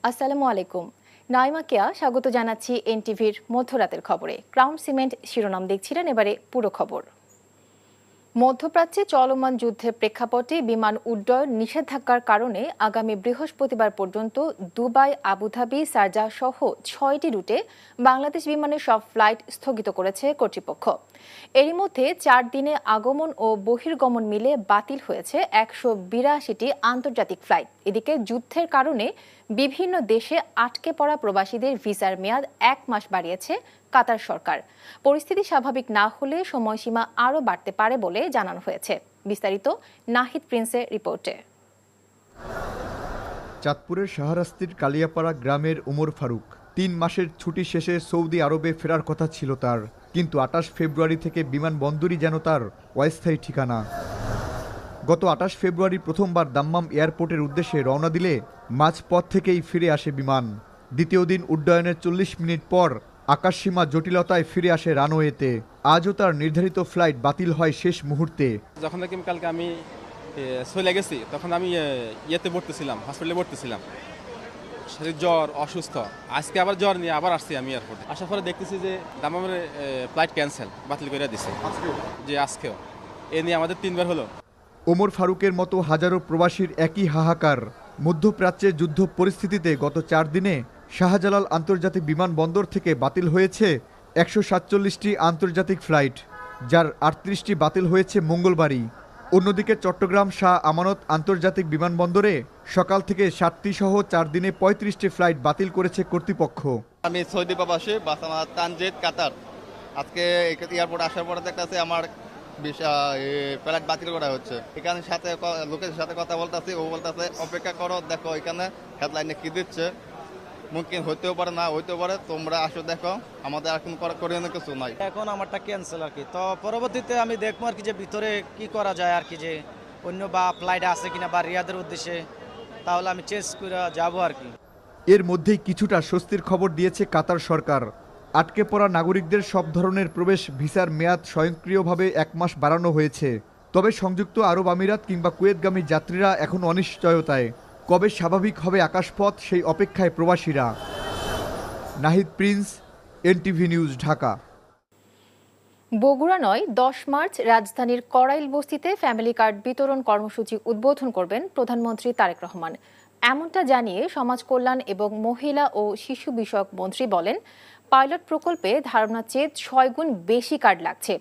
আসসালামু আলাইকুম। নাইমা কেয়া স্বাগত জানাচ্ছি এনটিভির মধ্যরাতের খবরে। ক্রাউন সিমেন্ট শিরোনাম দেখছিলেন, এবারে পুরো খবর। মধ্যপ্রাচ্যে চলমান যুদ্ধের প্রেক্ষাপটে বিমান উড্ডয়ন নিষেধাজ্ঞার কারণে আগামী বৃহস্পতিবার পর্যন্ত দুবাই, আবুধাবি, শারজাহ সহ ৬টি রুটে বাংলাদেশ বিমানের সব ফ্লাইট স্থগিত করেছে কর্তৃপক্ষ। এরই মধ্যে ৪ দিনে আগমন ও বহির্গমন মিলে বাতিল হয়েছে ১৮২টি আন্তর্জাতিক ফ্লাইট। এদিকে যুদ্ধের কারণে বিভিন্ন দেশে আটকে পড়া প্রবাসীদের ভিসার মেয়াদ ১ মাস বাড়িয়েছে কাতার সরকার। পরিস্থিতি স্বাভাবিক না হলে সময়সীমা আরও বাড়তে পারে বলে জানানো হয়েছে। বিস্তারিত নাহিদ প্রিন্সের রিপোর্টে। চাঁদপুরের শাহরাস্তির কালিয়াপাড়া গ্রামের ওমর ফারুক ৩ মাসের ছুটি শেষে সৌদি আরবে ফেরার কথা ছিল তার, কিন্তু ২৮ ফেব্রুয়ারি থেকে বিমানবন্দরই যেন তার অস্থায়ী ঠিকানা। গত ২৮ ফেব্রুয়ারি প্রথমবার দাম্মাম এয়ারপোর্টের উদ্দেশ্যে রওনা দিলে মাঝপথ থেকেই ফিরে আসে বিমান। দ্বিতীয় দিন উড্ডয়নের ৪০ মিনিট পর আকাশসীমা জটিলতায় ফিরে আসে রানওয়েতে। আজও তার নির্ধারিত ফ্লাইট বাতিল হয় শেষ মুহূর্তে। যখন থেকে কালকে আমি চলে গেছি তখন আমি ইয়েতে ভর্তিছিলাম, হসপিটালে ভর্তিছিলাম, শরীর জ্বর, অসুস্থ। আজকে আবার জ্বর নিয়ে আবার আসছি আমি এয়ারপোর্টে। আসার পরে দেখতেছি যে দামামের ফ্লাইট ক্যান্সেল, বাতিল করে দিছে যে আজকেও। এ নিয়ে আমাদের ৩বার হলো। ওমর ফারুকের মতো হাজারো প্রবাসীর একই হাহাকার। মধ্যপ্রাচ্যের যুদ্ধ পরিস্থিতিতে গত ৪ দিনে শাহজালাল আন্তর্জাতিক বিমানবন্দর থেকে বাতিল হয়েছে ১৪৭টি আন্তর্জাতিক ফ্লাইট, যার ৩৮টি বাতিল হয়েছে মঙ্গলবারই। অন্যদিকে চট্টগ্রাম শাহ আমানত আন্তর্জাতিক বিমানবন্দরে সকাল থেকে ৭টি সহ ৪ দিনে ৩৫টি ফ্লাইট বাতিল করেছে কর্তৃপক্ষ। আমি সৌদি প্রবাসী, বাস আমার তানজিদ, কাতার। আজকে এয়ারপোর্ট আসার পরে দেখতেছি আমার ফ্লাইট বাতিল করা হচ্ছে। এখানে সাথে লোকের সাথে কথা বলতেছি, ও বলতেছে অপেক্ষা করো, দেখো এখানে হেডলাইনে কি দিচ্ছে, মুমকিন হইতেও পারে না হইতেও পারে, তোমরা আসো দেখো, আমাদের আর কোনো করার কিছু নাই। এখন আমারটা ক্যান্সেল আর কি। তো পরবর্তীতে আমি দেখবো আর কি যে ভিতরে কি করা যায় আর কি, যে অন্য বা ফ্লাইট আছে কিনা বা রিয়াদের উদ্দেশ্যে, তাহলে আমি চেঞ্জ করে যাবো আর কি। এর মধ্যেই কিছুটা স্বস্তির খবর দিয়েছে কাতার সরকার। আটকে পড়া নাগরিকদের সব ধরনের প্রবেশ ভিসার মেয়াদ স্বয়ংক্রিয়ভাবে ১ মাস বাড়ানো হয়েছে। তবে সংযুক্ত আরব আমিরাত কিংবা কুয়েতগামী যাত্রীরা এখন অনিশ্চয়তায়। কবে স্বাভাবিক হবে আকাশপথ, সেই অপেক্ষায় প্রবাসীরা। Nahid Prince, NTV news, Dhaka. Bogura ১০ March রাজধানীর করাইল বস্তিতে ফ্যামিলি কার্ড বিতরণ কর্মসূচি উদ্বোধন করবেন প্রধানমন্ত্রী তারেক রহমান। এমনটা জানিয়ে সমাজ কল্যাণ এবং মহিলা ও শিশু বিষয়ক মন্ত্রী বলেন, পাইলট প্রকল্পে ধারণার চেয়ে ৬ গুণ বেশি কার্ড লাগছে।